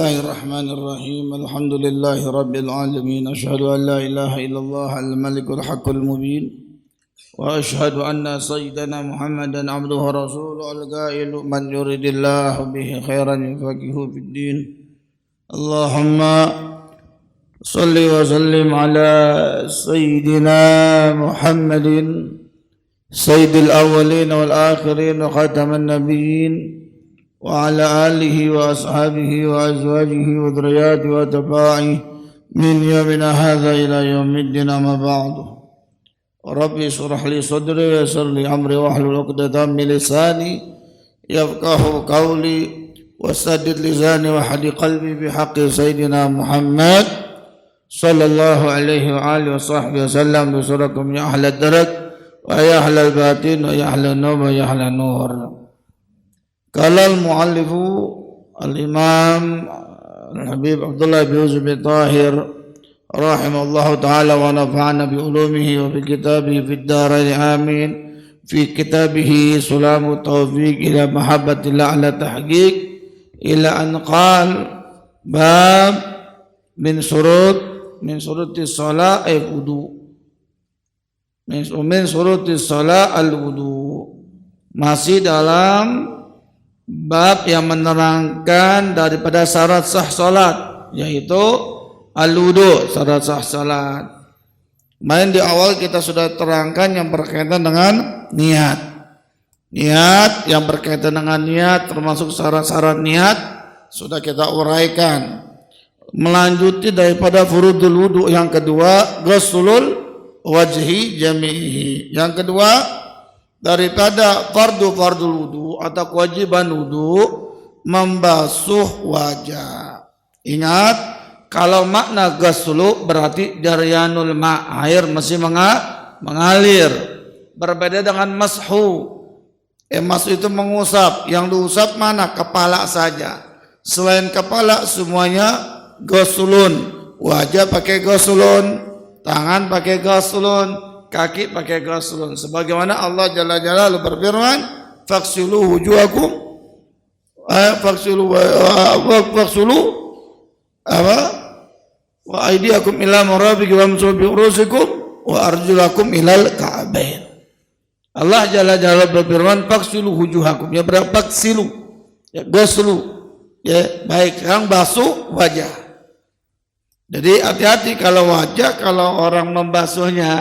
Bismillahirrahmanirrahim. Alhamdulillahi rabbil alamin. Asyhadu an la ilaha illallah al-malikul haqqul mubin. Wa asyhadu anna sayyidana Muhammadan abduhu wa rasuluhu al-qailu man yuridillahu bihi khairan yufaqihu fid din. Allahumma salli wa sallim ala sayyidina Muhammadin sayyidil awwalin wal akhirin wa khataman nabiyyin وعلى آله وأصحابه وأزواجه وذرياته وتباعه من يومنا هذا إلى يوم الدين أما بعد ربي اشرح لي صدري ويسر لي أمري واحلل عقدة من لساني يفقهوا قولي وسدد لساني واهد قلبي بحق سيدنا محمد صلى الله عليه وآله وصحبه وسلم بسركم يا أهل الدرك ويا أهل الباطن ويا أهل النور ويا أهل النور. Qala al-muallifu al-imam al-habib Abdullah bin Yusuf bin Tahir rahimahullahu ta'ala wa nafa'ana bi ulumihi wa bi kitabihi fid darain amin fi kitabihi sulamu tawfiq ila mahabbatillah ala tahqiq ila an qal bab min suruti shalah ay wudu min suruti shalah al-wudu, masih dalam bab yang menerangkan daripada syarat sah salat, yaitu al-wudu, syarat sah salat. Main di awal kita sudah terangkan yang berkaitan dengan niat. Niat yang berkaitan dengan niat termasuk syarat-syarat niat sudah kita uraikan. Melanjuti daripada furudul wudu yang kedua, ghuslul wajhi jami'ihi. Yang kedua, daripada fardul wudu atau kewajiban wudu membasuh wajah. Ingat, kalau makna ghuslu berarti jaryanul ma', air masih mengalir. Berbeda dengan mashu. Mashu itu mengusap. Yang diusap mana? Kepala saja. Selain kepala semuanya ghuslun. Wajah pakai ghuslun, tangan pakai ghuslun, kaki pakai ghuslun, sebagaimana Allah Jalla Jalaluhu berfirman, faghsilu wujuhakum faghsilu wa aydiyakum ila marafiqi wamsahu bi ru'usikum wa arjulakum ilal ka'bain. Allah Jalla Jalaluhu berfirman, faghsilu wujuhakum, ya faghsilu, ya ghuslu, ya baik, sekarang basuh wajah. Jadi hati-hati kalau wajah, kalau orang membasuhnya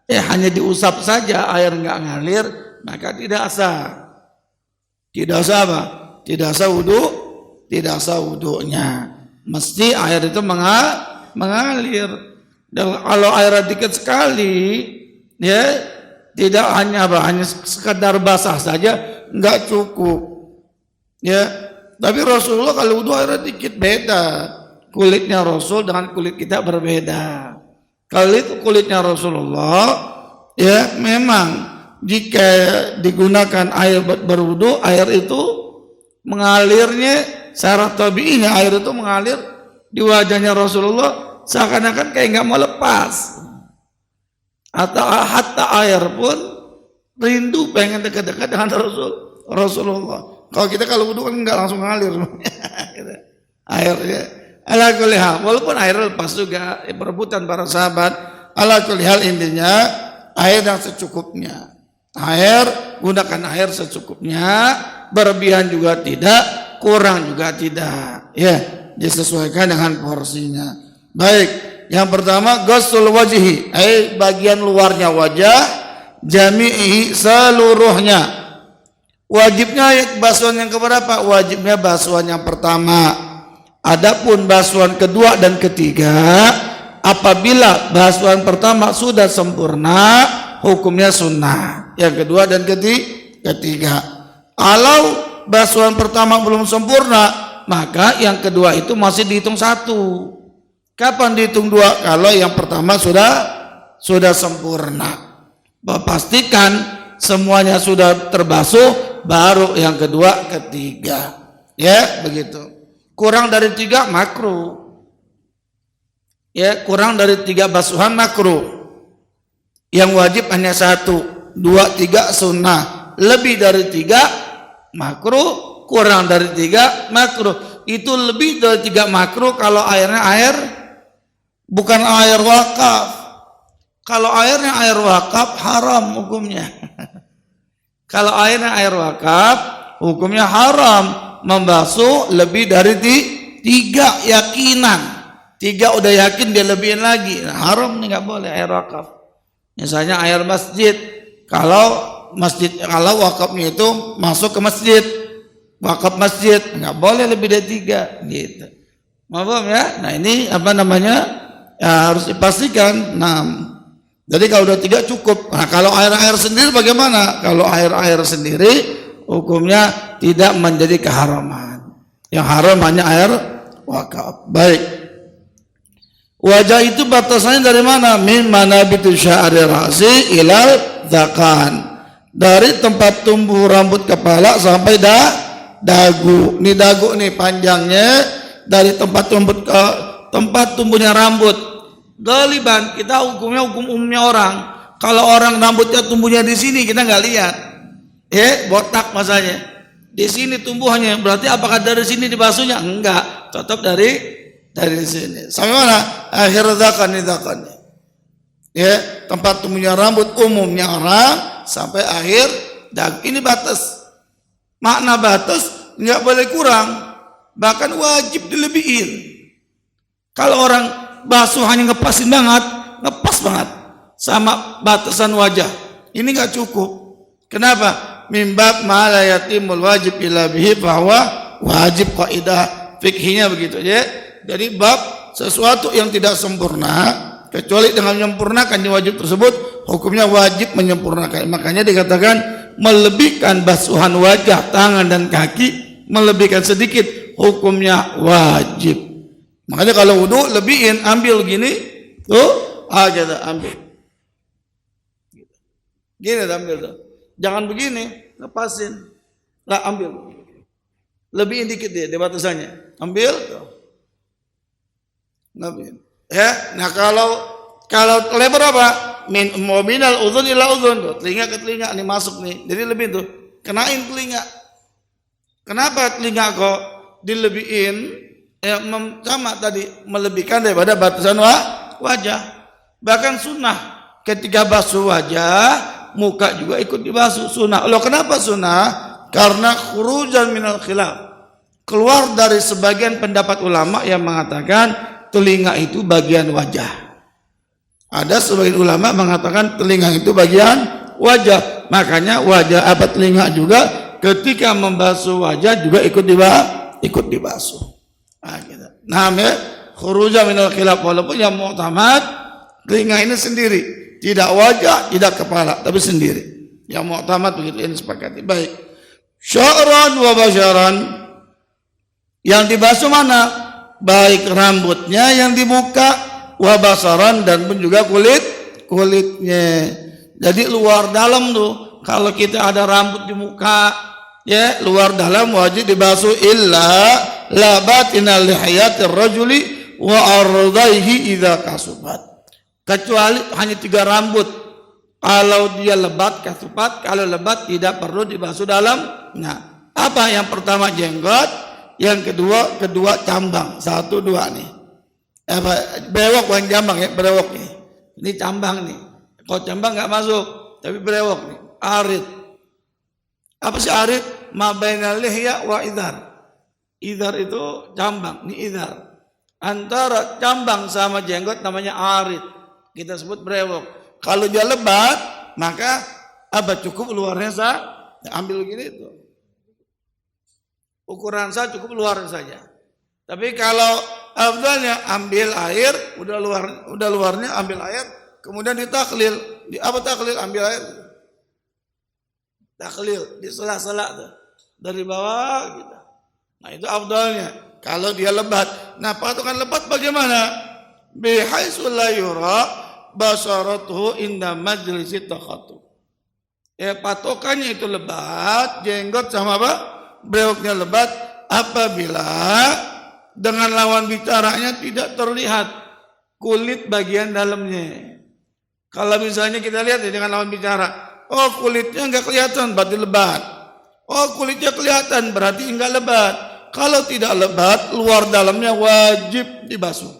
hanya diusap saja, air enggak ngalir, maka tidak sah. Tidak sah apa? Tidak sah wudu, tidak sah wudunya. Mesti air itu mengalir. Dan kalau airnya dikit sekali, ya tidak hanya apa? Hanya sekedar basah saja, enggak cukup. Ya, tapi Rasulullah kalau wudu airnya dikit, beda. Kulitnya Rasul dengan kulit kita berbeda. Kalau itu kulitnya Rasulullah, ya memang jika digunakan air berwudu, air itu mengalirnya secara tabiinya, air itu mengalir di wajahnya Rasulullah seakan-akan kayak nggak mau lepas. Atau hatta air pun rindu pengen dekat-dekat dengan Rasulullah. Kalau kita kalau wudu kan nggak langsung ngalir airnya. Ala kulli hal, walaupun air lepas juga perebutan para sahabat. Ala kulli hal, intinya air yang secukupnya. Gunakan air secukupnya, berlebihan juga tidak, kurang juga tidak. Ya, disesuaikan dengan porsinya. Baik, yang pertama ghusl wajhi, bagian luarnya wajah, jami'i seluruhnya. Wajibnya basuhan yang keberapa? Wajibnya basuhan yang pertama. Adapun basuhan kedua dan ketiga, apabila basuhan pertama sudah sempurna, hukumnya sunnah. Yang kedua dan ketiga. Kalau basuhan pertama belum sempurna, maka yang kedua itu masih dihitung satu. Kapan dihitung dua? Kalau yang pertama sudah sempurna. Pastikan semuanya sudah terbasuh, baru yang kedua, ketiga. Ya, begitu. Kurang dari 3 makruh. Ya, kurang dari 3 basuhan makruh. Yang wajib hanya 1, 2, 3 sunnah. Lebih dari 3 makruh, kurang dari 3 makruh. itu lebih dari 3 makruh kalau airnya air bukan air wakaf. Kalau airnya air wakaf haram hukumnya. Kalau airnya air wakaf hukumnya haram membasuh lebih dari 3 yakinan. 3 udah yakin dia lebihin lagi. Nah, haram nih, nggak boleh air wakaf. Misalnya air masjid. Kalau wakafnya itu masuk ke masjid, wakaf masjid nggak boleh lebih dari 3 gitu. Paham ya? Nah ini apa namanya ya, harus dipastikan. Nah, jadi kalau udah 3 cukup. Nah kalau air sendiri bagaimana? Kalau air sendiri hukumnya tidak menjadi keharaman. Yang haram hanya air wakaf. Baik. Wajah itu batasannya dari mana? Min manabitu sya'ri ra'si ilal zakan. Dari tempat tumbuh rambut kepala sampai dagu. Ini dagu nih panjangnya dari tempat tumbuhnya rambut. Galiban kita hukum umumnya orang. Kalau orang rambutnya tumbuhnya di sini kita nggak lihat. Botak masanya. Di sini tumbuhannya berarti apakah dari sini dibasuhnya? Enggak, tetap dari sini. Sampai mana? Akhir zakan. Tempat tumbuhnya rambut umumnya orang sampai akhir dagu. Ini batas. Makna batas nggak boleh kurang, bahkan wajib dilebihin. Kalau orang basuh hanya ngepas banget sama batasan wajah, ini nggak cukup. Kenapa? Mimbab ma la yatimul wajib illa bihi bahwa wajib, kaidah fikihnya begitu ya. Jadi bab sesuatu yang tidak sempurna kecuali dengan menyempurnakan wajib tersebut hukumnya wajib menyempurnakan. Makanya dikatakan melebihkan basuhan wajah, tangan dan kaki, melebihkan sedikit hukumnya wajib. Makanya kalau wudu lebihin, ambil gini tuh, kita ambil gini, ambil tuh, jangan begini lepasin lah, ambil lebihin dikit dia batasannya, ambil tuh, ambil ya. Nah kalau lebar apa? Minal udhun ila udhun tuh, telinga ke telinga nih masuk nih, jadi lebih tuh kenain telinga. Kenapa telinga kok dilebihin? Sama tadi melebihkan daripada batasan wajah. Bahkan sunnah ketika basuh wajah, muka juga ikut dibasuh, sunnah. Loh kenapa sunnah? Karena khurujan minal khilaf, keluar dari sebagian pendapat ulama yang mengatakan telinga itu bagian wajah. Ada sebagian ulama mengatakan telinga itu bagian wajah. Makanya wajah telinga juga ketika membasuh wajah juga ikut dibasuh. Nah, gitu. Namanya khuruja minal khilaf, walaupun yang mu'tamad telinga ini sendiri, tidak wajah, tidak kepala, tapi sendiri. Yang mu'tamad begitu, ini sepakati. Baik. Sya'ran wa basyaran, yang dibasuh mana? Baik rambutnya yang di muka, wa basaran, dan pun juga kulitnya. Jadi luar dalam tuh, kalau kita ada rambut di muka, ya luar dalam wajib dibasuh illa labatina lihayatir rajuli wa ardaihi idza kasubat. Kecuali hanya 3 rambut. Kalau dia lebat kasubat, kalau lebat tidak perlu dibasuh dalam. Nah, apa yang pertama jenggot, yang kedua cambang. 1, 2 nih. Brewok bukan jambang ya, brewok nih. Ini cambang nih. Kalau cambang enggak masuk, tapi brewok nih. Arit. Apa sih arit? Ma bainal lihya wa idhar. Idhar itu cambang, ini idhar. Antara cambang sama jenggot namanya arit. Kita sebut brewok. Kalau dia lebat, maka cukup luarnya ambil gini itu. Ukuran cukup luar saja. Tapi kalau afdalnya ambil air, udah luarnya ambil air, kemudian ditaklil. Taklil? Ambil air. Taklil di sela-sela tuh. Dari bawah gitu. Nah itu afdalnya. Kalau dia lebat. Nah patokan lebat bagaimana? Bihaitsu la yura basaratuhu inda majlisit takhatub. Patokannya itu lebat, jenggot sama apa? Brewoknya lebat apabila dengan lawan bicaranya tidak terlihat kulit bagian dalamnya. Kalau misalnya kita lihat dengan lawan bicara, oh kulitnya enggak kelihatan berarti lebat. Oh kulitnya kelihatan berarti enggak lebat. kalau tidak lebat, luar dalamnya wajib dibasuh.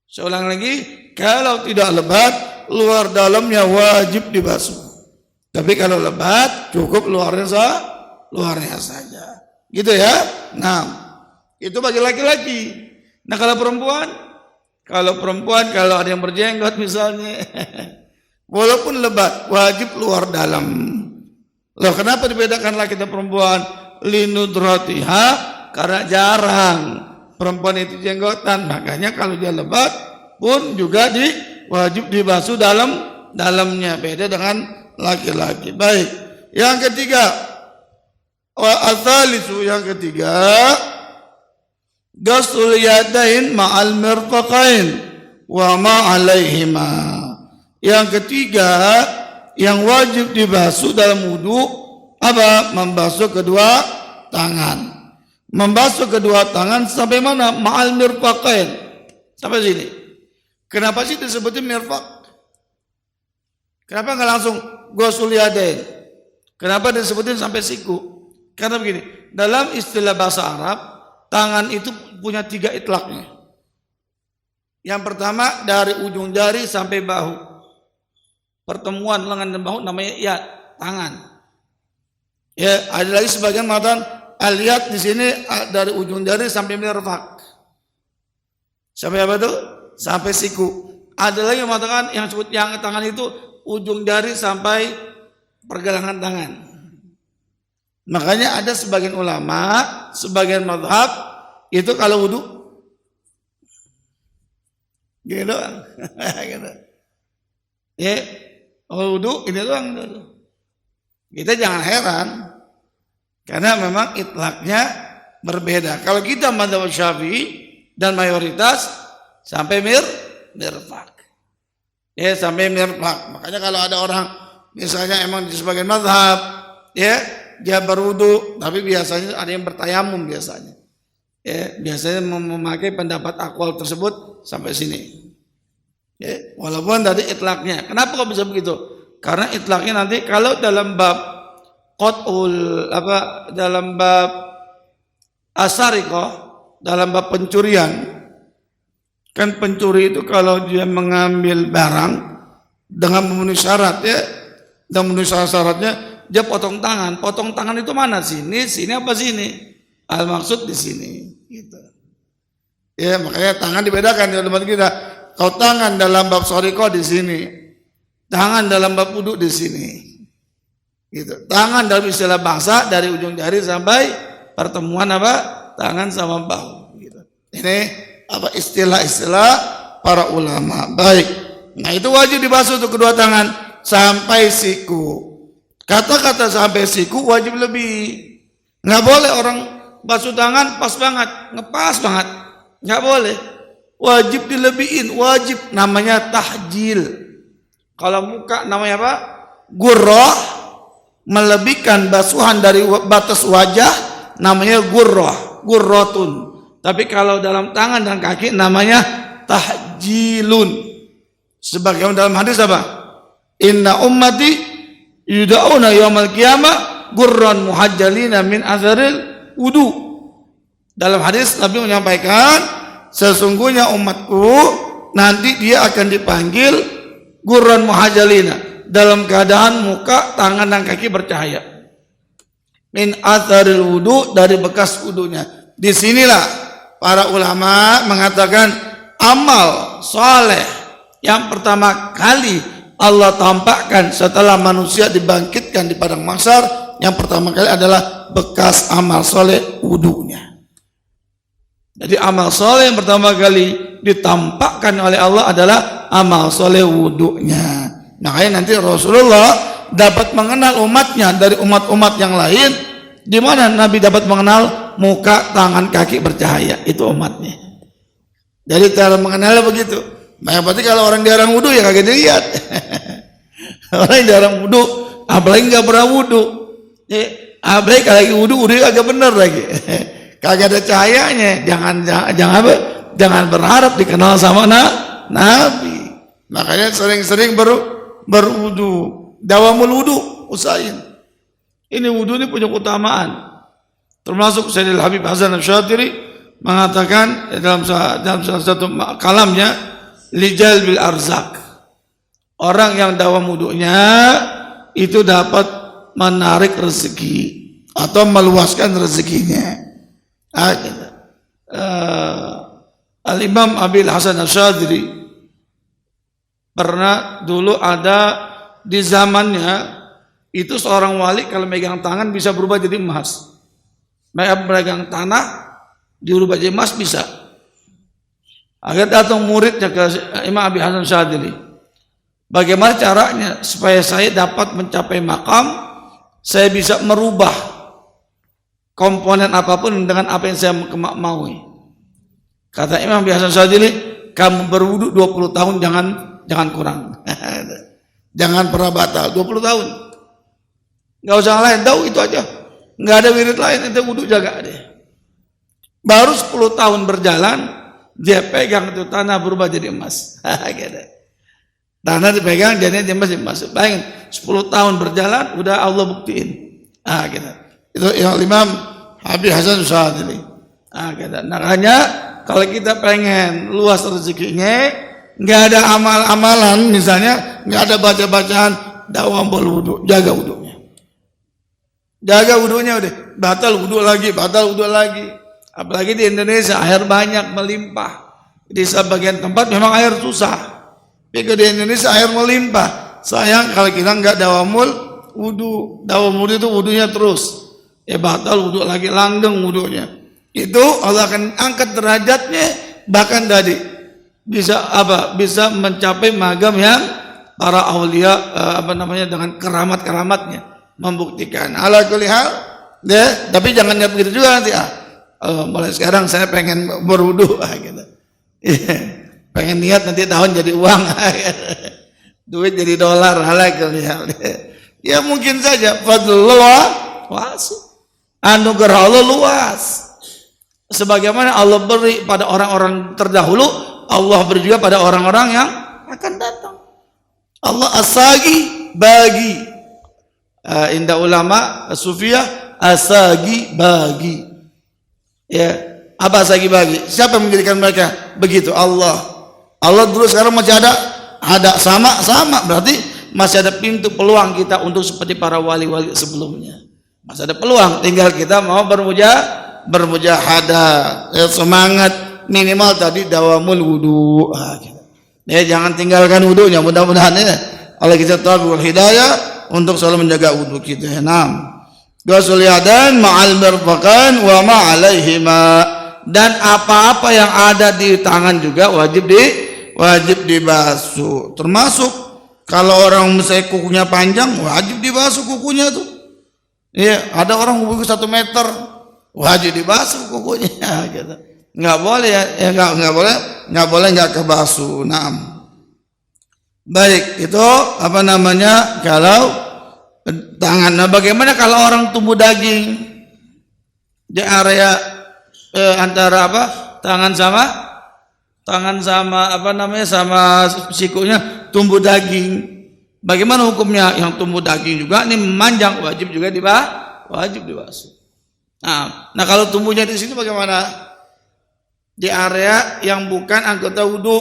Saya ulang lagi, kalau tidak lebat, luar dalamnya wajib dibasuh. Tapi kalau lebat, cukup luarnya saja. Gitu ya. Nah, itu bagi laki-laki. Nah, kalau perempuan, kalau ada yang berjenggot misalnya, walaupun lebat, wajib luar dalam. Loh, kenapa dibedakan laki dan perempuan? Linudratiha, karena jarang perempuan itu jenggotan. Makanya kalau dia lebat pun juga wajib dibasuh dalamnya. Beda dengan laki-laki. Baik. Yang ketiga, yang ketiga, ghaslul yadain ma'al mirfaqain wa ma 'alaihima. Yang ketiga, yang wajib dibasuh dalam wudu apa? Membasuh kedua tangan. Membasuh kedua tangan sampai mana? Ma'al mirfaqain. Sampai sini. Kenapa sih disebutin mirfaq? Kenapa enggak langsung ghuslul yadain? Kenapa disebutin sampai siku? Karena begini, dalam istilah bahasa Arab, tangan itu punya 3 itlaknya. Yang pertama dari ujung jari sampai bahu. Pertemuan lengan dan bahu namanya yad, tangan. Ya, ada lagi sebagian mengatakan al-yad di sini dari ujung jari sampai mirfaq. Sampai apa itu? Sampai siku. Ada lagi yang mengatakan yang disebut yang tangan itu ujung jari sampai pergelangan tangan. Makanya ada sebagian ulama, sebagian mazhab itu kalau wudu gitu. Gitu. Ya, wudu ini doang. Kita jangan heran karena memang itlaknya berbeda. Kalau kita mazhab Syafi'i dan mayoritas sampai mirfaq. Ya, sampai mirfaq. Makanya kalau ada orang misalnya emang di sebagian mazhab, ya, dia berwudu tapi biasanya ada yang bertayamum biasanya. Ya, biasanya memakai pendapat aqwal tersebut sampai sini. Ya, walaupun tadi itlaknya. Kenapa kok bisa begitu? Karena itlaknya nanti kalau dalam bab dalam bab asariqah, dalam bab pencurian, kan pencuri itu kalau dia mengambil barang dengan memenuhi syarat ya, dan memenuhi syaratnya dia potong tangan. Potong tangan itu mana? Sini apa sini? Al maksud di sini gitu. Ya, makanya tangan dibedakan di tempat kita. Kalau tangan dalam bab sariqah di sini, tangan dalam bab wudu di sini. Gitu. Tangan dalam istilah bangsa dari ujung jari sampai pertemuan apa? Tangan sama bahu gitu. Ini apa istilah-istilah para ulama. Baik. Nah, itu wajib dibasuh untuk kedua tangan sampai siku. Kata-kata sampai siku wajib lebih. Enggak boleh orang basuh tangan pas banget, ngepas banget. Enggak boleh. Wajib dilebihin, wajib, namanya tahjil. Kalau muka namanya apa? Gurrah, melebihkan basuhan dari batas wajah namanya gurratun. Tapi kalau dalam tangan dan kaki namanya tahjilun. Sebagaimana dalam hadis apa? Inna ummati yud'auna yaumal qiyamah gurran muhajjalina min atharil wudu. Dalam hadis Nabi menyampaikan, sesungguhnya umatku nanti dia akan dipanggil gurran muhajjalina, dalam keadaan muka, tangan dan kaki bercahaya. Min atharil wudu, dari bekas wudunya. Disinilah para ulama mengatakan amal soleh yang pertama kali Allah tampakkan setelah manusia dibangkitkan di padang mahsyar, yang pertama kali adalah bekas amal soleh wudunya. Jadi amal soleh yang pertama kali ditampakkan oleh Allah adalah amal soleh wudunya. Makanya nanti Rasulullah dapat mengenal umatnya dari umat-umat yang lain. Di mana Nabi dapat mengenal muka, tangan, kaki bercahaya, itu umatnya. Jadi cara mengenalnya begitu. Nah, berarti kalau orang jarang wudu ya kagak dilihat. Orang jarang wudu, apalagi nggak pernah wudu. Apalagi kalau wudu agak bener lagi. Kagak ada cahayanya. Jangan berharap dikenal sama Nabi. Makanya sering-sering berwudu. Dawamul wudu, usahain. Ini wudu ini punya keutamaan. Termasuk Sayyidil Habib Hasan Asy-Syadzili mengatakan dalam salah satu kalamnya, lijal bil arzak, orang yang dawam wudunya itu dapat menarik rezeki atau meluaskan rezekinya. Al-Imam Abil Hasan Asy-Syadzili pernah dulu ada di zamannya itu seorang wali kalau megang tangan bisa berubah jadi emas. Megang tanah dirubah jadi emas bisa. Akhirnya datang muridnya ke Imam Abi Hasan Asy-Syadzili. Bagaimana caranya supaya saya dapat mencapai makam, saya bisa merubah komponen apapun dengan apa yang saya maui. Kata Imam Abi Hasan Asy-Syadzili, kamu berwudu 20 tahun jangan kurang. Jangan pernah batal 20 tahun. Enggak usah lain, tahu itu aja. Enggak ada wirid lain, itu wudu jaga deh. Baru 10 tahun berjalan, dia pegang itu tanah berubah jadi emas. Gitu. Tanah dipegang jadi emas. Bayangin 10 tahun berjalan udah Allah buktiin. Gitu. Itu yang Imam Habib Hasan Asy-Syadzili. Gitu. Makanya kalau kita pengen luas rezekinya, nggak ada amal-amalan, misalnya nggak ada baca-bacaan, dawam berwudu, jaga wudunya. Jaga wudunya udah, batal wudu lagi. Apalagi di Indonesia air banyak melimpah. Di sebagian tempat memang air susah. Tapi di Indonesia air melimpah. Sayang kalau kita nggak dawamul wudu. Dawam wudu itu wudunya terus. Batal wudu lagi, langgeng wudunya. Itu Allah akan angkat derajatnya, bahkan tadi bisa mencapai magam yang para aulia dengan keramat-keramatnya membuktikan. Ala kulli hal, ya, tapi jangan begitu juga nanti. Mulai sekarang saya pengen berwudu, gitu. Pengen niat nanti tahun jadi uang, duit jadi dolar. Ala kulli hal, ya mungkin saja. Fadlullah wasi, anugerah Allah luas. Sebagaimana Allah beri pada orang-orang terdahulu, Allah beri juga pada orang-orang yang akan datang. Allah asagi bagi. Indah ulama sufiyah asagi bagi. Ya, apa asagi bagi? Siapa yang menjadikan mereka begitu? Allah. Allah dulu, sekarang masih ada sama berarti masih ada pintu peluang kita untuk seperti para wali-wali sebelumnya. Masih ada peluang, tinggal kita mau bermujahadah, semangat minimal tadi dawamul wudu. Ya, jangan tinggalkan wudunya. Mudah-mudahan ya Allah kita taufik hidayah untuk selalu menjaga wudu kita. Ghuslul yadain ma'al mirfaqain wa ma'alaihima, dan apa-apa yang ada di tangan juga wajib dibasuh. Termasuk kalau orang misalnya kukunya panjang, wajib dibasuh kukunya tuh. Iya, ada orang kuku 1 meter, wajib dibasuh kukunya. Gitu. Nggak boleh ya, nggak boleh nggak kebasuh. Baik, itu kalau tangan. Nah, bagaimana kalau orang tumbuh daging di area antara tangan sama sama sikunya tumbuh daging. Bagaimana hukumnya? Yang tumbuh daging juga ini memanjang, wajib juga dibasuh. Nah kalau tumbuhnya di sini bagaimana? Di area yang bukan anggota wudu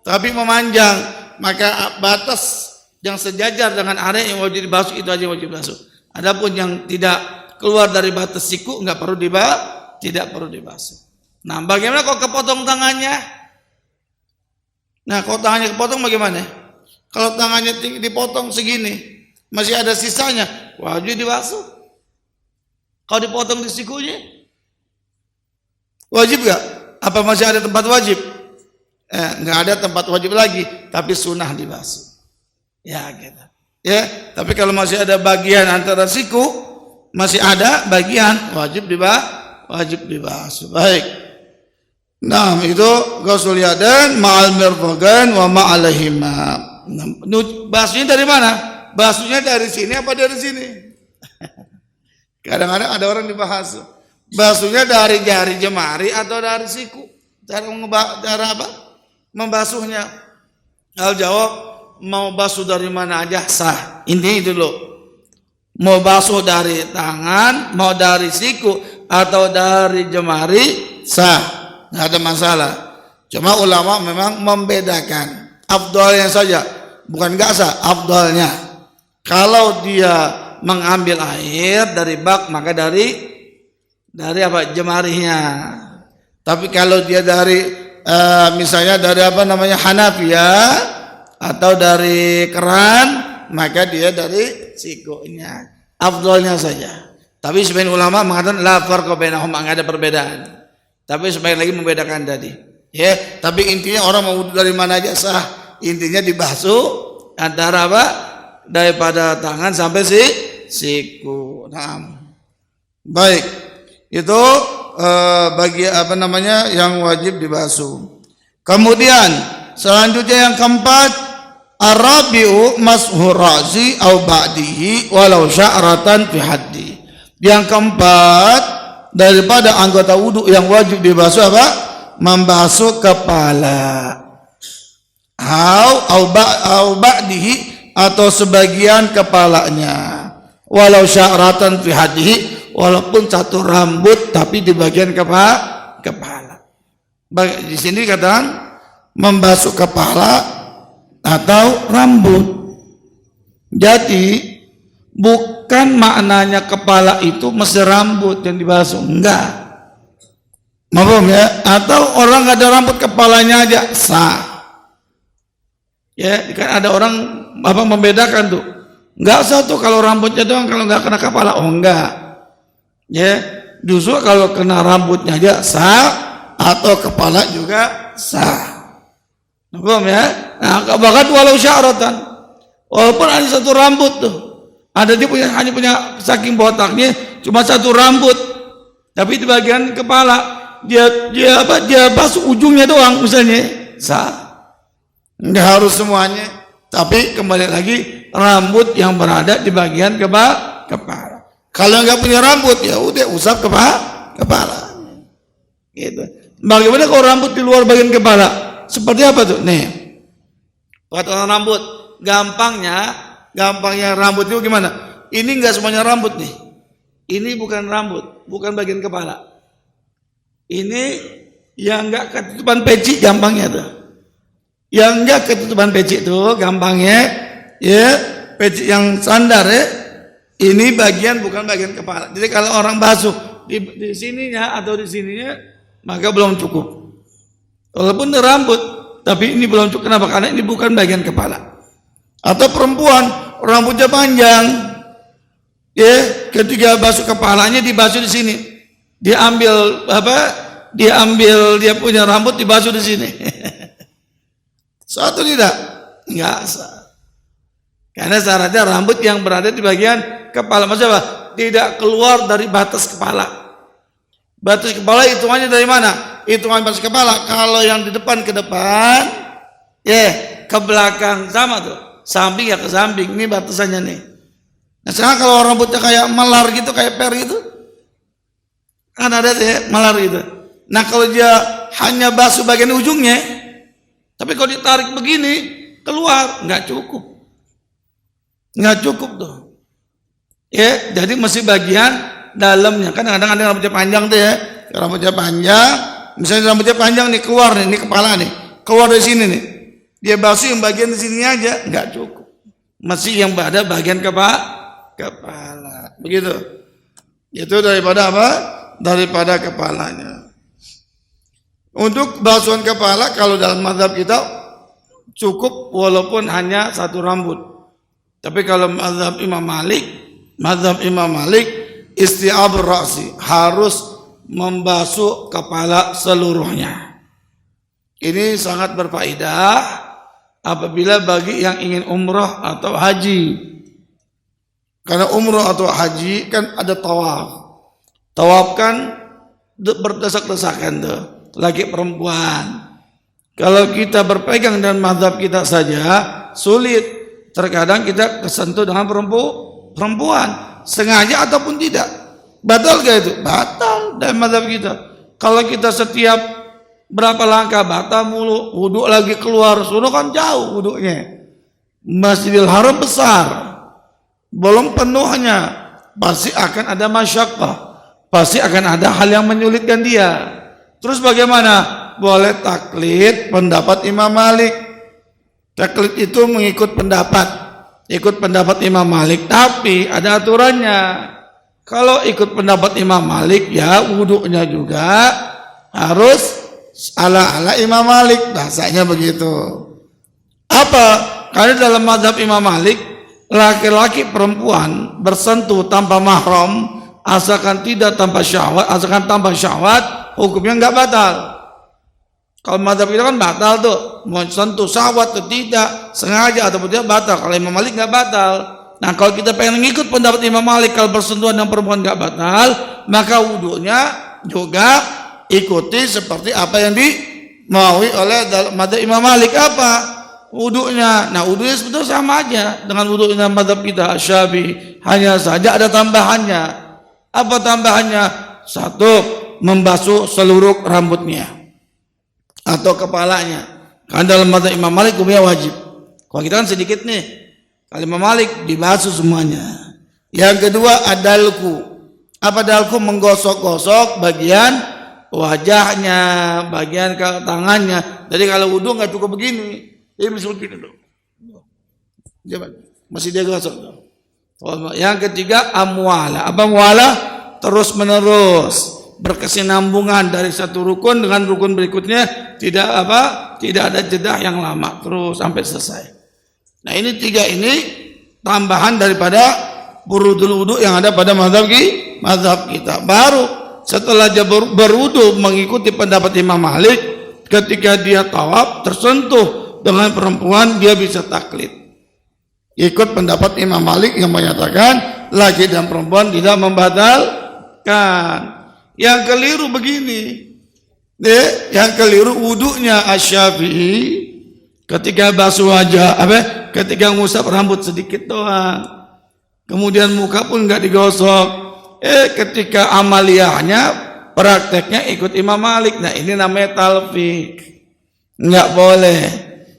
tapi memanjang, maka batas yang sejajar dengan area yang wajib dibasuh itu aja wajib dibasuh. Adapun yang tidak keluar dari batas siku tidak perlu dibasuh. Nah, bagaimana kalau kepotong tangannya? Nah, kalau tangannya kepotong bagaimana? Kalau tangannya dipotong segini, masih ada sisanya, wajib dibasuh. Kalau dipotong di sikunya, wajib gak? Apa masih ada tempat wajib? Nggak ada tempat wajib lagi, tapi sunnah dibasuh. Ya gitu. Ya, tapi kalau masih ada bagian antara siku, masih ada bagian wajib dibasuh. Baik. Nah, itu ghusl yadain ma'al mirfaqain wa ma'alaihima. Basuhnya dari mana? Basuhnya dari sini apa dari sini? Kadang-kadang ada orang dibahas. Basuhnya dari jari jemari atau dari siku? Cara apa? Membasuhnya. Al jawab, mau basuh dari mana aja sah. Intinya itu loh. Mau basuh dari tangan, mau dari siku, atau dari jemari sah, nggak ada masalah. Cuma ulama memang membedakan afdalnya saja, bukan nggak sah, afdalnya. Kalau dia mengambil air dari bak maka dari apa jemarinya. Tapi kalau dia dari misalnya dari apa namanya Hanafiyah atau dari keran, maka dia dari sikonya. Afdalnya saja. Tapi sebagian ulama mengatakan la farqa bainahum, enggak ada perbedaan. Tapi sebagian lagi membedakan tadi. Ya, tapi intinya orang mau wudu dari mana aja sah. Intinya dibasuh antara apa? Daripada tangan sampai siku. Nah. Baik. Itu bagi apa namanya yang wajib dibasuh. Kemudian selanjutnya yang keempat, arabiu mashur razi au ba'dihi walau sya'ratan fi haddi. Yang keempat, daripada anggota wudu yang wajib dibasuh apa? Membasuh kepala. Au ba'dihi atau sebagian kepalanya. Walau sya'ratan fi haddihi, walaupun satu rambut tapi di bagian kepala. Di sini katakan membasuh kepala atau rambut. Jadi bukan maknanya kepala itu mesti rambut yang dibasuh, enggak. Maaf ya, atau orang nggak ada rambut kepalanya aja sah. Ya, kan ada orang apa membedakan tuh. Enggak sah tuh kalau rambutnya doang, kalau nggak kena kepala, oh enggak. Ya, justru kalau kena rambutnya aja sah atau kepala juga sah. Maaf ya. Nah, bahkan walau sya'ratan, walaupun ada satu rambut tuh. Ada dia hanya punya saking botaknya cuma satu rambut, tapi di bagian kepala dia basuh ujungnya doang misalnya sah. Nggak harus semuanya, tapi kembali lagi rambut yang berada di bagian kepala. Kalau nggak punya rambut ya udah usap kepala. Gitu. Bagaimana kalau rambut di luar bagian kepala? Seperti apa tuh? Nih, potongan rambut gampangnya rambut itu gimana? Ini enggak semuanya rambut nih. Ini bukan rambut, bukan bagian kepala. Ini yang enggak ketutupan peci gampangnya tuh. Yang enggak ketutupan peci tuh gampangnya ya, peci yang sandar ya. Ini bagian bukan bagian kepala. Jadi kalau orang basuh di sininya atau di sininya maka belum cukup. Walaupun itu rambut, tapi ini belum cukup. Kenapa? Karena ini bukan bagian kepala. Atau perempuan rambutnya panjang, ya ketika basuh kepalanya dibasuh di sini, dia ambil dia punya rambut dibasuh di sini. Satu tidak? Enggak sah. Karena syaratnya rambut yang berada di bagian kepala, maksudnya apa? Tidak keluar dari batas kepala. Batas kepala hitungannya dari mana? Hitungan batas kepala. Kalau yang di depan ke depan, ya ke belakang sama tuh. Samping ya ke samping, ini batasannya nih. Nah sekarang kalau rambutnya kayak melar gitu, kayak per gitu, kan ada ya melar gitu. Nah kalau dia hanya basuh bagian ujungnya, tapi kalau ditarik begini keluar, nggak cukup tuh. Ya, jadi mesti bagian dalamnya. Kan kadang-kadang ada rambutnya panjang tuh ya, rambutnya panjang, misalnya rambutnya panjang nih keluar nih, ini kepala nih, keluar dari sini nih. Dia basuh yang bagian di sini aja nggak cukup, masih yang ada bagian kepala. Begitu. Itu daripada apa? Daripada kepalanya. Untuk basuhan kepala kalau dalam mazhab kita cukup walaupun hanya satu rambut. Tapi kalau mazhab Imam Malik isti'abur ra'si, harus membasuh kepala seluruhnya. Ini sangat berfaedah apabila bagi yang ingin umrah atau haji. Karena umrah atau haji kan ada tawaf. Tawaf kan berdesak-desakan tuh, laki perempuan. Kalau kita berpegang dengan mazhab kita saja sulit. Terkadang kita kesentuh dengan perempuan, sengaja ataupun tidak. Batal gak itu? Batal dalam mazhab kita. Kalau kita setiap berapa langkah batal mulu, wudhu lagi keluar, sono kan jauh wudhunya. Masjidil Haram besar, belum penuhnya, pasti akan ada masyaqqah. pasti akan ada hal yang menyulitkan dia. Terus bagaimana? Boleh taklid pendapat Imam Malik. Taklid itu mengikut pendapat Imam Malik, tapi ada aturannya. Kalau ikut pendapat Imam Malik, ya wudunya juga harus ala Imam Malik, bahasanya begitu. Apa? Karena dalam mazhab Imam Malik, laki-laki perempuan bersentuh tanpa mahram, asalkan tanpa syahwat, hukumnya enggak batal. Kalau mazhab kita kan batal tuh, mau sentuh syahwat atau tidak, sengaja atau tidak batal. Kalau Imam Malik enggak batal. Nah, kalau kita pengen ngikut pendapat Imam Malik, kalau bersentuhan dengan perempuan enggak batal, maka wudunya juga ikuti seperti apa yang dimaui oleh mazhab Imam Malik. Apa wudunya? Nah, wudunya sebetulnya sama aja dengan wudunya mazhab kita Syafi'i, hanya saja ada tambahannya. Apa tambahannya? Satu, membasuh seluruh rambutnya atau kepalanya. Karena dalam mazhab Imam Malik hukumnya wajib. Kalau kita kan sedikit nih. Kalau Imam Malik dibasuh semuanya. Yang kedua, adalku. Apa dalku? Menggosok-gosok bagian wajahnya, bagian tangannya. Jadi kalau wudu nggak cukup begini, ini misalnya gini tuh. Coba, masih dia gosok. Yang ketiga, amwala. Apa muala? Terus menerus, berkesinambungan dari satu rukun dengan rukun berikutnya, tidak ada jeda yang lama, terus sampai selesai. Nah, ini tiga ini tambahan daripada furudul wudu yang ada pada mazhab kita. Baru setelah dia berwudu mengikuti pendapat Imam Malik, ketika dia tawaf tersentuh dengan perempuan, dia bisa taklid. Ikut pendapat Imam Malik yang menyatakan laki dan perempuan tidak membatalkan. Yang keliru begini, yang keliru wudunya Asy-Syafi'i ketika basuh wajah, ketika ngusap rambut sedikit doang, kemudian muka pun nggak digosok. Ketika amaliyahnya, prakteknya ikut Imam Malik. Nah, ini namanya talfik, nggak boleh,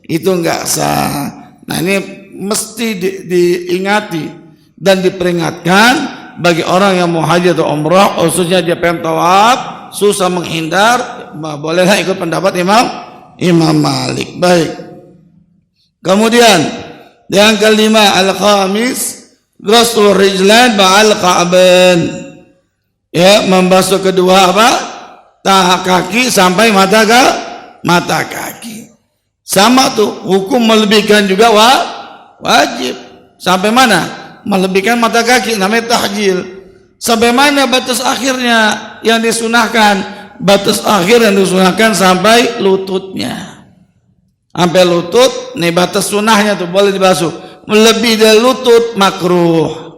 itu nggak sah. Nah, ini mesti diingati dan diperingatkan bagi orang yang mau haji atau umrah, khususnya dia pengen tawaf, susah menghindar, bolehlah ikut pendapat Imam Malik. Baik. Kemudian yang kelima, al-khamis, ghusl rijlan ba'al ka'ban. Ya, membasuh kedua kaki sampai mata kaki. Sama tuh, hukum melebihkan juga wajib. Sampai mana? Melebihkan mata kaki, namanya tahjil. Sampai mana batas akhirnya yang disunahkan? Batas akhir yang disunahkan sampai lututnya. Sampai lutut, nih batas sunahnya tuh boleh dibasuh. Lebih dari lutut makruh.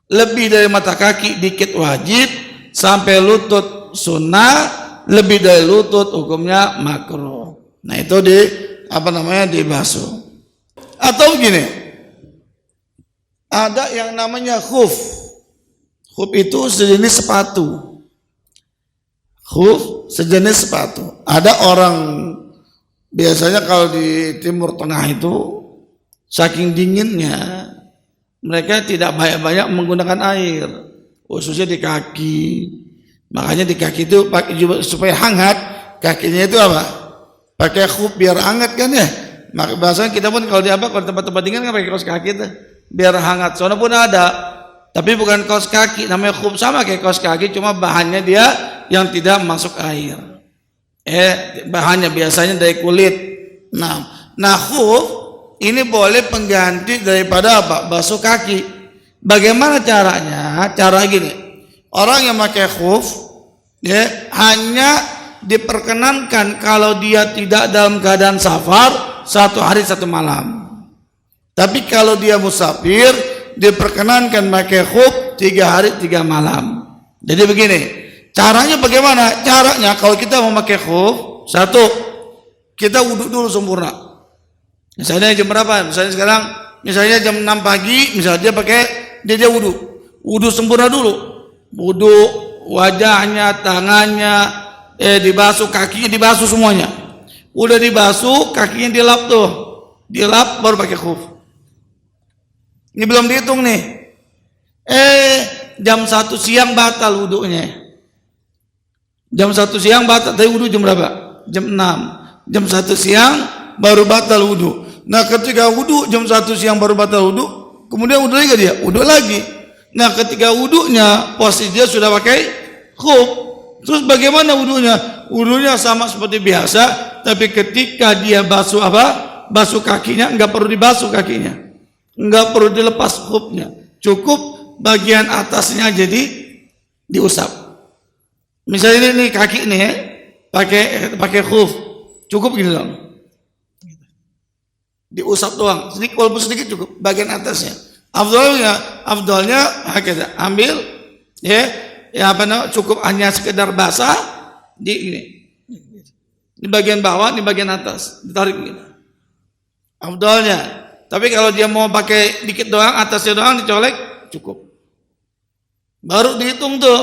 Lebih dari mata kaki dikit wajib, sampai lutut sunnah, lebih dari lutut hukumnya makruh. Nah, itu dibasuh. Atau gini, ada yang namanya khuf. Khuf itu sejenis sepatu. Khuf sejenis sepatu. Ada orang, biasanya kalau di Timur Tengah itu saking dinginnya, mereka tidak banyak menggunakan air, khususnya di kaki. Makanya di kaki itu supaya hangat, kakinya itu pakai khuf biar hangat kan ya. Maka bahasanya kita pun kalau kalau tempat-tempat dingin kan pakai kaos kaki itu biar hangat. Soalnya pun ada, tapi bukan kaos kaki, namanya khuf, sama kayak kaos kaki, cuma bahannya dia yang tidak masuk air. Bahannya biasanya dari kulit. Nah khuf ini boleh pengganti daripada basuh kaki. Bagaimana caranya? Cara gini, orang yang pakai khuf hanya diperkenankan kalau dia tidak dalam keadaan safar 1 hari 1 malam. Tapi kalau dia musafir, diperkenankan pakai khuf 3 hari 3 malam. Jadi begini, caranya bagaimana? Caranya kalau kita mau pakai khuf, satu, kita wudhu dulu sempurna. Misalnya jam berapa? Misalnya jam 6 pagi, misalnya dia wudhu sempurna dulu. Wudhu wajahnya, tangannya, dibasuh, kakinya dibasuh semuanya. Udah dibasuh, kakinya dilap tuh. Dilap baru pakai khuf. Ini belum dihitung nih. jam 1 siang batal wudunya. Jam 1 siang batal, tapi wudu jam berapa? Jam 6. Jam 1 siang baru batal wudu. Nah, ketika wudu jam 1 siang baru batal wudu, kemudian wudu lagi dia, wudu lagi. Nah, ketika wudunya posisi dia sudah pakai khuf. Terus bagaimana wudunya? Wudunya sama seperti biasa, tapi ketika dia basuh apa? Basuh kakinya, enggak perlu dibasuh kakinya. Enggak perlu dilepas khufnya. Cukup bagian atasnya jadi diusap. Misalnya ini kaki nih ya, pakai khuf. Cukup gitu dong. Diusap doang, sedikit walaupun sedikit cukup bagian atasnya. Afdalnya kita ambil ya apa namanya, cukup hanya sekedar basah di bagian bawah, di bagian atas, ditarik gitu. Afdalnya. Tapi kalau dia mau pakai dikit doang, atasnya doang dicolek, cukup. Baru dihitung tuh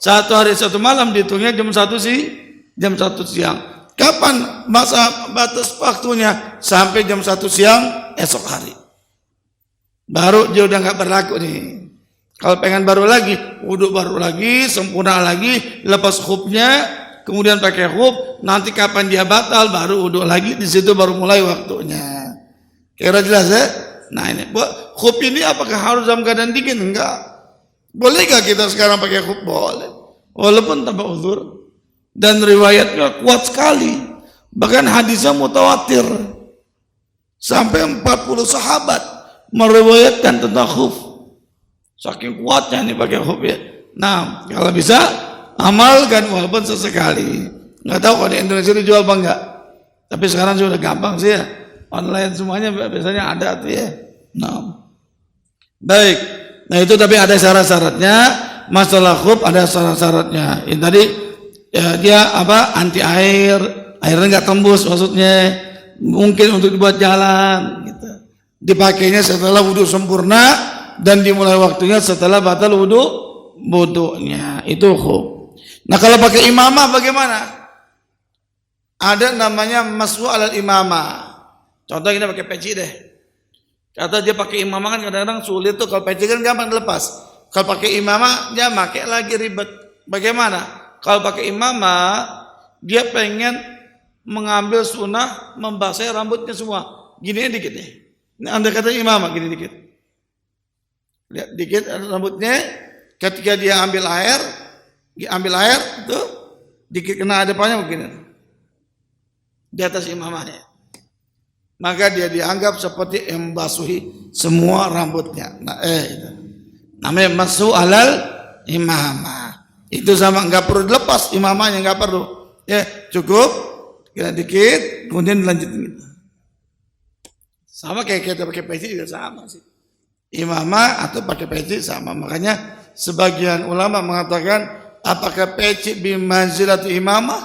1 hari 1 malam, dihitungnya jam 1 siang. Kapan masa batas waktunya? Sampai jam 1 siang esok hari. Baru dia udah nggak berlaku nih. Kalau pengen baru lagi, wudhu baru lagi, sempurna lagi, lepas khufnya, kemudian pakai khuf. Nanti kapan dia batal, baru wudhu lagi. Di situ baru mulai waktunya. Kira jelas ya? Nah ini, khuf ini apakah harus dalam keadaan dingin? Enggak. Bolehkah kita sekarang pakai khuf? Boleh. Walaupun tanpa uzur. Dan riwayatnya kuat sekali. Bahkan hadisnya mutawatir. Sampai 40 sahabat meriwayatkan tentang khuf. Saking kuatnya nih pakai khuf ya. Nah, kalau bisa amalkan walaupun sesekali. Nggak tahu kalau di Indonesia dijual apa enggak. Tapi sekarang sudah gampang sih ya. Online semuanya biasanya ada tuh ya. Nah, baik. Nah itu tapi ada syarat-syaratnya. Masalah khuf ada syarat-syaratnya. Ini tadi ya, dia apa? Anti air, airnya nggak tembus maksudnya. Mungkin untuk dibuat jalan gitu. Dipakainya setelah wudhu sempurna dan dimulai waktunya setelah batal wudhunya. Itu khuf. Nah kalau pakai imamah bagaimana? Ada namanya maswu alal imamah. Contoh kita pakai peci deh. Kata dia pakai imamah kan kadang-kadang sulit tuh, kalau peci kan gampang dilepas. Kalau pakai imamah dia pakai lagi ribet. Bagaimana? Kalau pakai imamah dia pengen mengambil sunnah membasahi rambutnya semua. Gini dikit deh. Ini anda kata imamah gini dikit. Lihat dikit rambutnya. Ketika dia ambil air tuh dikit kena depannya begini. Di atas imamahnya. Maka dia dianggap seperti membasuhi semua rambutnya. Nah, itu namanya maswu alal imamah. Itu sama, nggak perlu dilepas imamahnya, nggak perlu. Ya cukup kira dikit, kemudian dilanjutin. Sama kayak kita pakai peci juga sama sih. Imamah atau pakai peci sama. Makanya sebagian ulama mengatakan apakah peci bimanzilati imamah?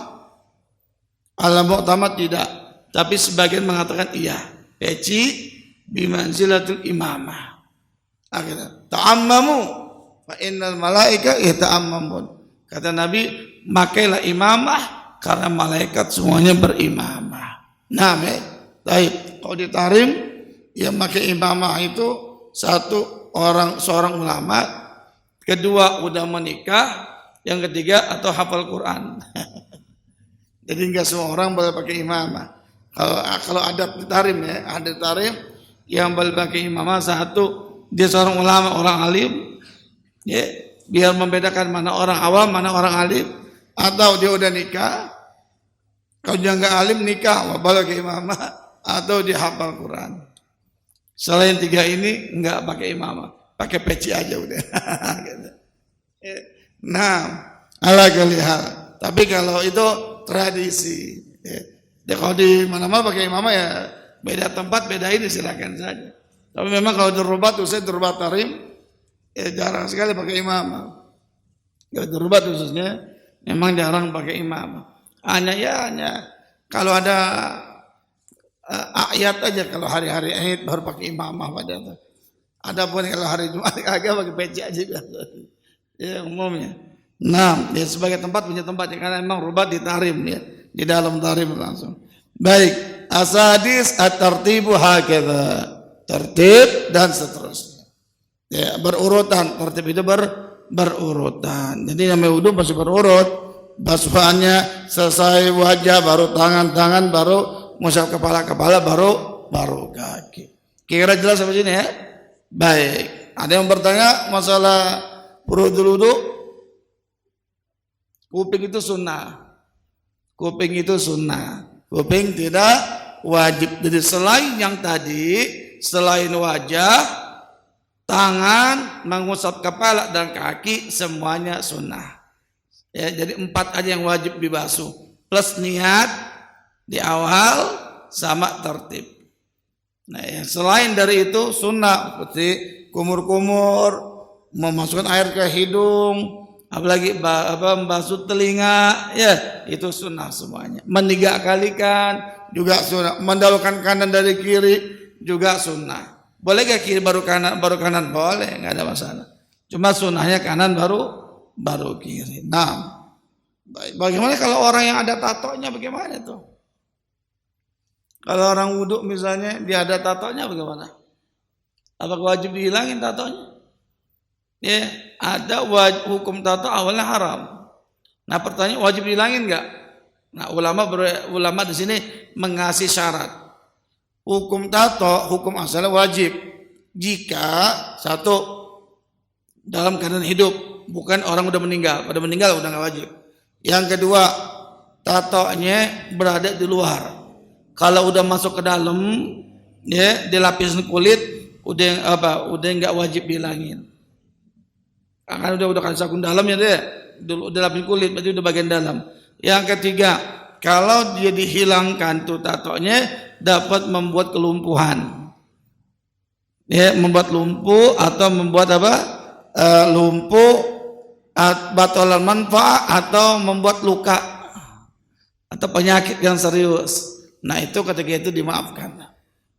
Al-mu'tamad tidak. Tapi sebagian mengatakan iya, peci bimanzilatul imamah. Akhirnya ta'ammamu fa innal malaika yata'ammamun. Kata Nabi, makailah imamah karena malaikat semuanya berimamah. Nah, baik. Kalau ditarim yang pakai imamah itu seorang ulama, kedua udah menikah, yang ketiga atau hafal Quran. Jadi enggak semua orang boleh pakai imamah. Kalau ada tarim ya, ada tarim yang boleh pakai imamah satu, dia seorang ulama, orang alim, ya, biar membedakan mana orang awam, mana orang alim, atau dia udah nikah, kalau dia nggak alim nikah, boleh pakai imamah, atau dia hafal Quran. Selain 3 ini nggak pakai imamah, pakai peci aja udah. Nah, ala kulli hal. Tapi kalau itu tradisi. Ya kalau di mana-mana pakai imamah ya beda tempat, beda ini silakan saja. Tapi memang kalau dirubat, saya dirubat tarim, ya jarang sekali pakai imamah. Kalau dirubat khususnya, memang jarang pakai imamah. Hanya kalau ada ayat aja, kalau hari-hari ayat baru pakai imamah pada itu. Adapun kalau hari Jumat agak pakai peci aja biasa. Ya umumnya. Nah, dia sebagai tempat punya tempat ya, karena memang rubat di tarim ya. Di dalam tarim langsung. Baik, asadis at-tartibu hakadha. Tertib dan seterusnya. Ya, berurutan, tertib itu berurutan. Jadi namanya wudu masih berurut. Basuhannya selesai wajah, baru tangan, baru ngusap kepala, baru kaki. Kira jelas sampai sini ya? Baik. Ada yang bertanya masalah furudul wudu? Kuping itu sunnah. Kuping itu sunnah. Kuping tidak wajib. Jadi selain yang tadi, selain wajah, tangan, mengusap kepala dan kaki, semuanya sunnah. Ya, jadi 4 aja yang wajib dibasuh. Plus niat di awal sama tertib. Nah, yang selain dari itu sunnah seperti kumur-kumur, memasukkan air ke hidung, apalagi membasuh telinga, ya itu sunnah semuanya. Meniga kalikan juga sunnah. Mendahulukan kanan dari kiri juga sunnah. Boleh gak kiri baru kanan boleh, nggak ada masalah. Cuma sunnahnya kanan baru kiri. Nah, baik. Bagaimana kalau orang yang ada tatonya, bagaimana tuh? Kalau orang wudhu misalnya dia ada tatonya bagaimana? Apakah wajib dihilangin tatonya? Ya, ada hukum tato awalnya haram. Nah, pertanyaan wajib dihilangin enggak? Nah, ulama di sini mengasih syarat. Hukum tato, hukum asalnya wajib jika satu dalam keadaan hidup, bukan orang udah meninggal. Pada meninggal udah enggak wajib. Yang kedua, tatonya berada di luar. Kalau udah masuk ke dalam, ya dilapisin kulit, udah enggak wajib dihilangin. Kan udah kasih sabun dalam ya deh, udah lapis kulit, berarti udah bagian dalam. Yang ketiga, kalau dia dihilangkan tuh tatonya, dapat membuat kelumpuhan, ya membuat lumpuh atau membuat lumpuh, batalan manfaat atau membuat luka atau penyakit yang serius. Nah itu ketika itu dimaafkan.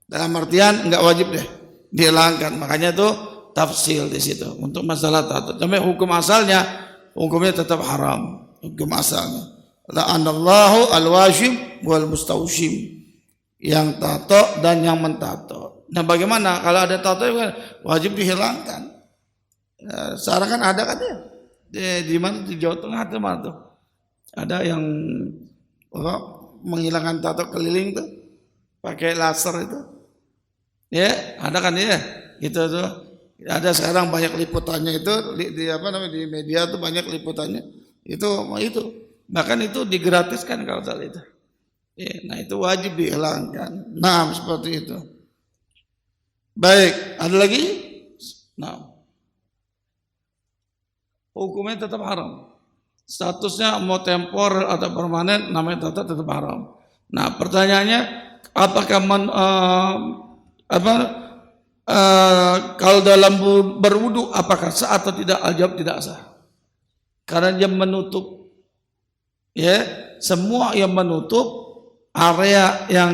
Dalam artian enggak wajib deh dihilangkan. Makanya tuh tafsil di situ untuk masalah tato. Tapi hukum asalnya, hukumnya tetap haram. Hukum asalnya. La'anallahu al-washim wal mustawshim. Yang tato dan yang mentato. Nah bagaimana kalau ada tato wajib dihilangkan? Sekarang kan ada kan ya? Di mana di Jawa Tengah itu mana tuh? Ada yang menghilangkan tato keliling tuh pakai laser itu. Ya, ada kan ya? Gitu tuh. Ada sekarang banyak liputannya itu di media tuh banyak liputannya. Itu. Bahkan itu digratiskan kalau salah itu. Ya, nah itu wajib dihilangkan. Nah, seperti itu. Baik, ada lagi? Nah. Hukumnya tetap haram. Statusnya mau temporer atau permanen, namanya tetap haram. Nah, pertanyaannya, apakah kalau dalam berwudu apakah sah atau tidak? Al-jawab tidak sah. Karena dia menutup, ya, semua yang menutup area yang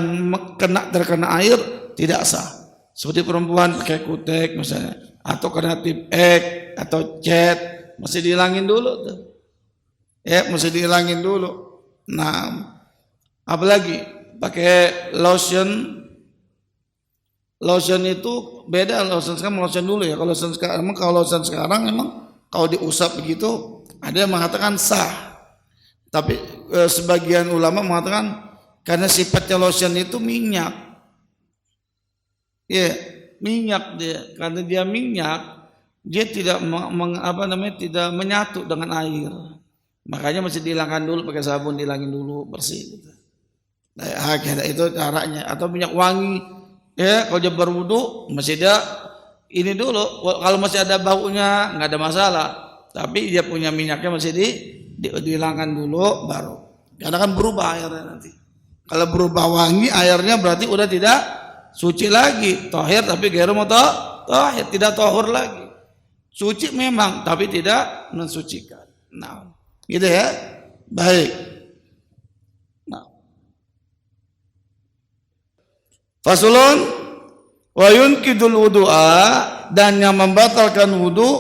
terkena air tidak sah. Seperti perempuan pakai kutek misalnya, atau kena tip X atau cat, mesti dihilangin dulu tuh. Ya, mesti dihilangin dulu. Nah, apalagi pakai lotion. Lotion itu beda lotion sekarang, lotion dulu ya. Kalau lotion sekarang emang kalau diusap begitu, ada yang mengatakan sah. Tapi sebagian ulama mengatakan karena sifatnya lotion itu minyak. Ya, minyak dia. Karena dia minyak, dia tidak tidak menyatu dengan air. Makanya mesti dihilangkan dulu pakai sabun, dihilangin dulu bersih gitu. Nah, itu caranya. Atau minyak wangi, ya kalau dia berwudu mesti dia ini dulu. Kalau masih ada baunya nggak ada masalah. Tapi dia punya minyaknya mesti dihilangkan dulu baru. Karena kan berubah airnya nanti. Kalau berubah wangi airnya berarti udah tidak suci lagi. Tahir tapi ghairu mutahhir, tidak tahur lagi. Suci memang tapi tidak mensucikan. Nah, gitu ya. Baik. Nah. Fasulun wa yunkidul wudu'a, dan yang membatalkan wudu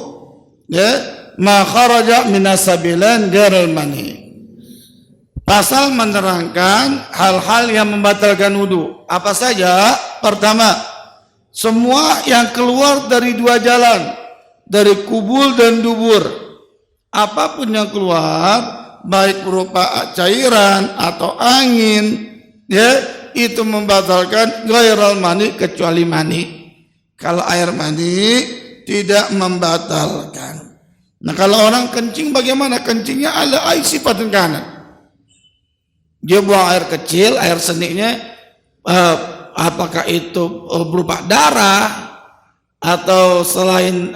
ya ma kharaja minas sabilan ghairil mani. Pasal menerangkan hal-hal yang membatalkan wudu. Apa saja? Pertama, semua yang keluar dari dua jalan, dari kubul dan dubur. apapun yang keluar, baik berupa cairan atau angin, ya, itu membatalkan ghairal mani kecuali mani. Kalau air mani tidak membatalkan. Nah, kalau orang kencing bagaimana? Kencingnya ada air sifatun kanan. Dia buang air kecil, air seninya apakah itu berupa darah atau selain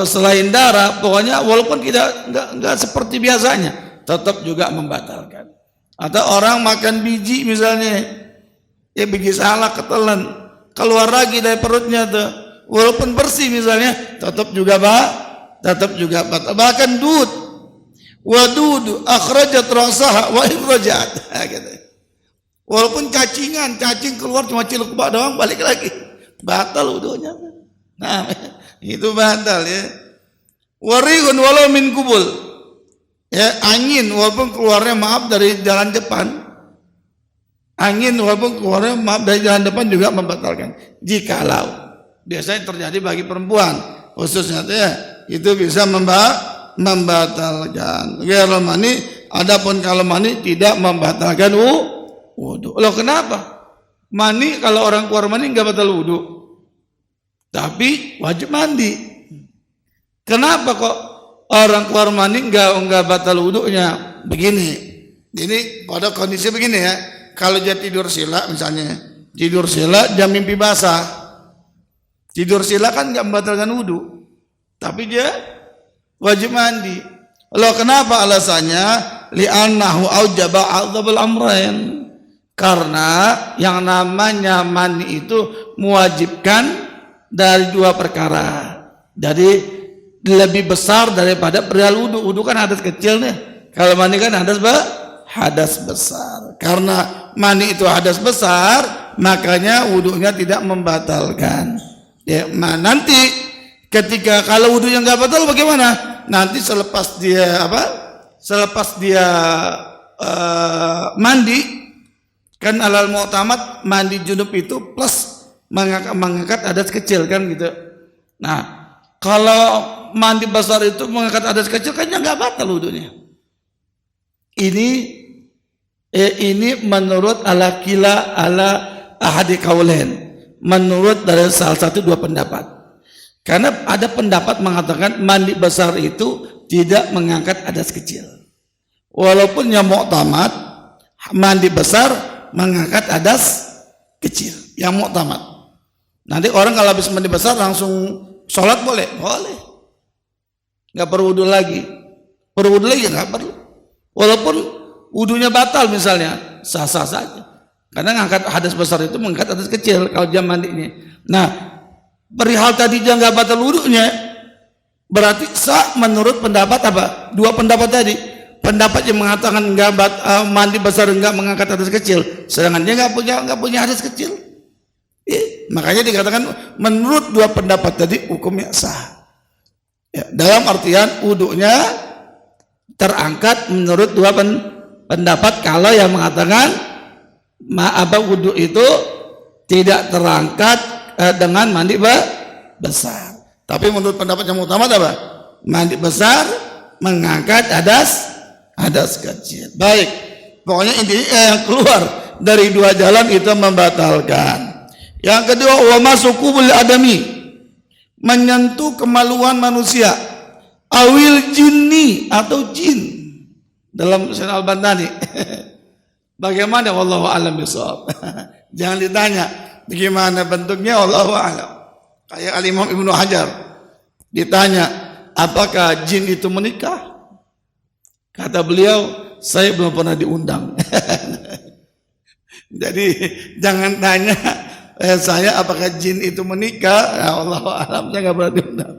selain darah, pokoknya walaupun enggak seperti biasanya, tetap juga membatalkan. Atau orang makan biji misalnya, ya biji salak ketelan, keluar lagi dari perutnya tuh, walaupun bersih misalnya, tetap juga batal. Bahkan wadudu akhrajat rasaha wa ikhrajat gitu. Walaupun cacing keluar cuma ciluk doang, balik lagi, batal wudunya. Nah, itu batal ya. Warihun walau min kubul, ya, angin walaupun keluarnya dari jalan depan, dari jalan depan juga membatalkan. Jikalau biasanya terjadi bagi perempuan khususnya ya, itu bisa membatalkan. Ghairal mani, adapun kalau mani tidak membatalkan wudu. Loh, kenapa? Mani, kalau orang keluar mani enggak batal wudu, tapi wajib mandi. Kenapa kok orang keluar mani enggak batal wudunya? Begini. Ini pada kondisi begini ya. Kalau dia tidur sila misalnya, dia mimpi basah. Tidur sila kan enggak membatalkan wudu, tapi dia wajib mandi. Loh, kenapa alasannya? Li'annahu aujaba a'dzabul amrayn. Karena yang namanya mani itu mewajibkan dari dua perkara. Jadi lebih besar daripada perihal wudu. Wudu kan hadas kecil nih. Kalau mani kan hadas besar. Karena mani itu hadas besar, makanya wudunya tidak membatalkan. Ya, nanti ketika kalau wudunya nggak batal bagaimana? Nanti selepas dia mandi, kan alal mu'tamad mandi junub itu plus mengangkat hadas kecil kan gitu. Nah, kalau mandi besar itu mengangkat hadas kecil kan nggak batal wudunya. Ini menurut ala ahadi kaulen, menurut dari salah satu dua pendapat. Karena ada pendapat mengatakan mandi besar itu tidak mengangkat hadas kecil. Walaupun yang mu'tamad mandi besar mengangkat hadas kecil, yang mu'tamad. Nanti orang kalau habis mandi besar langsung sholat boleh? Boleh. Nggak perlu wudu lagi. Perlu wudu lagi nggak perlu. Walaupun wudunya batal misalnya, sah-sah saja. Karena ngangkat hadas besar itu mengangkat hadas kecil kalau dia mandinya. Nah, perihal tadi dia nggak batal wudunya, berarti sah menurut pendapat apa? Dua pendapat tadi. Pendapat yang mengatakan mandi besar enggak mengangkat hadas kecil, sedangkan dia nggak punya hadas kecil. Makanya dikatakan menurut dua pendapat tadi hukumnya sah. Ya, dalam artian wudunya terangkat menurut dua pendapat. Kalau yang mengatakan wudu itu tidak terangkat dengan mandi besar. Tapi menurut pendapat yang utama apa? Mandi besar mengangkat hadas kecil. Baik, pokoknya intinya yang keluar dari dua jalan itu membatalkan. Yang kedua, wa masukubul adami, menyentuh kemaluan manusia, awil jinni atau jin. Dalam Syekh Al-Albani. Bagaimana? Wallahu a'lam bishawab. Jangan ditanya bagaimana bentuknya, wallahu a'lam. Kayak Al-Imam Ibnu Hajar ditanya, apakah jin itu menikah? Kata beliau, saya belum pernah diundang. Jadi jangan tanya saya apakah jin itu menikah. Ya, wallahu a'lam, saya nggak pernah diundang.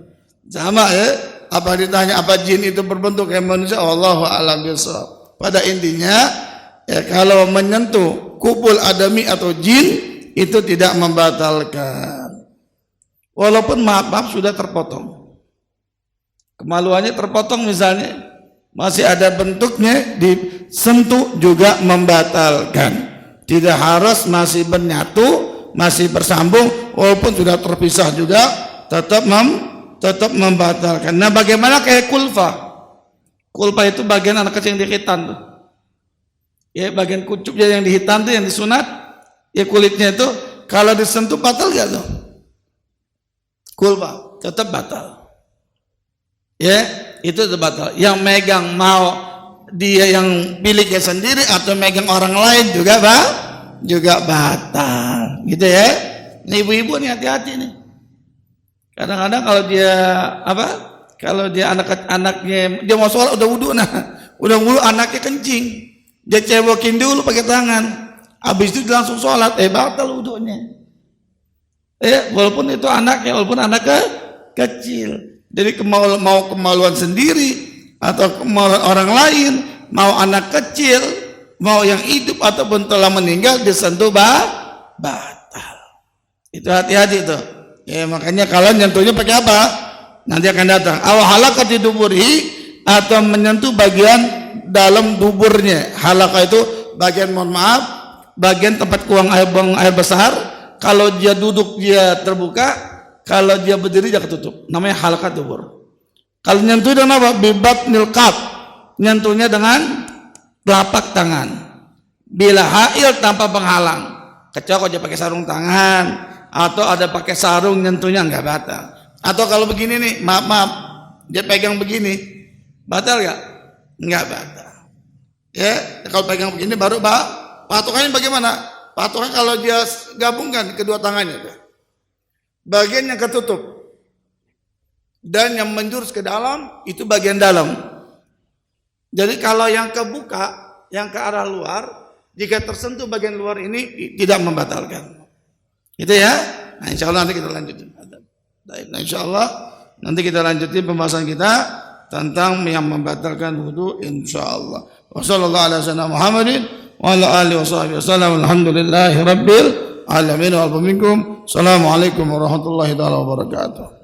Sama ya, apa ditanya apa jin itu berbentuk kayak manusia, wallahu a'lam bishawab. Pada intinya ya, kalau menyentuh kubul adami atau jin itu tidak membatalkan. Walaupun maaf sudah terpotong, kemaluannya terpotong misalnya, masih ada bentuknya, disentuh juga membatalkan. Tidak harus masih bernyatu, masih bersambung, walaupun sudah terpisah juga tetap membatalkan. Nah, bagaimana kayak kulfa? Kulpa itu bagian anak kecil yang dihitan tuh. Ya, bagian kucupnya yang dihitan tuh yang disunat. Ya, kulitnya itu kalau disentuh batal gak tuh? Kulpa tetap batal. Ya, itu batal. Yang megang mau dia yang miliknya sendiri atau megang orang lain juga batal. Gitu ya. Ini ibu-ibu nih hati-hati nih. Kadang-kadang kalau dia kalau dia anaknya dia mau sholat udah wudu anaknya kencing, dia cebokin dulu pakai tangan, habis itu langsung sholat, batal wudunya. Walaupun itu anaknya, walaupun anaknya kecil. Jadi mau kemaluan sendiri atau kemaluan orang lain, mau anak kecil, mau yang hidup ataupun telah meninggal disentuh batal. Itu hati-hati tuh. Ya, makanya kalian nyentuhnya pakai apa? Nanti akan datang. Aw halaqati duburihi, atau menyentuh bagian dalam duburnya. Halaqah itu bagian, mohon maaf, bagian tempat buang air besar. Kalau dia duduk dia terbuka, kalau dia berdiri dia ketutup. Namanya halaqah dubur. Kalau nyentuh dengan apa? Bibatnil qaf. Nyentuhnya dengan telapak tangan. Bila hail tanpa penghalang. Kecuali kalau dia pakai sarung tangan atau ada pakai sarung, nyentuhnya enggak batal. Atau kalau begini nih, maaf, dia pegang begini, batal gak? Enggak batal. Ya, kalau pegang begini baru patokannya bagaimana? Patokannya kalau dia gabungkan kedua tangannya, bagian yang ketutup dan yang menjurus ke dalam itu bagian dalam. Jadi kalau yang kebuka, yang ke arah luar, jika tersentuh bagian luar ini tidak membatalkan. Gitu ya. Nah, insya Allah nanti kita lanjutin. Nah, insyaallah nanti kita lanjutin pembahasan kita tentang yang membatalkan wudu insyaallah. Wassallallahu ala Muhammadin wa ala alihi wasallam. Alhamdulillahirabbil alamin. Assalamualaikum warahmatullahi wabarakatuh.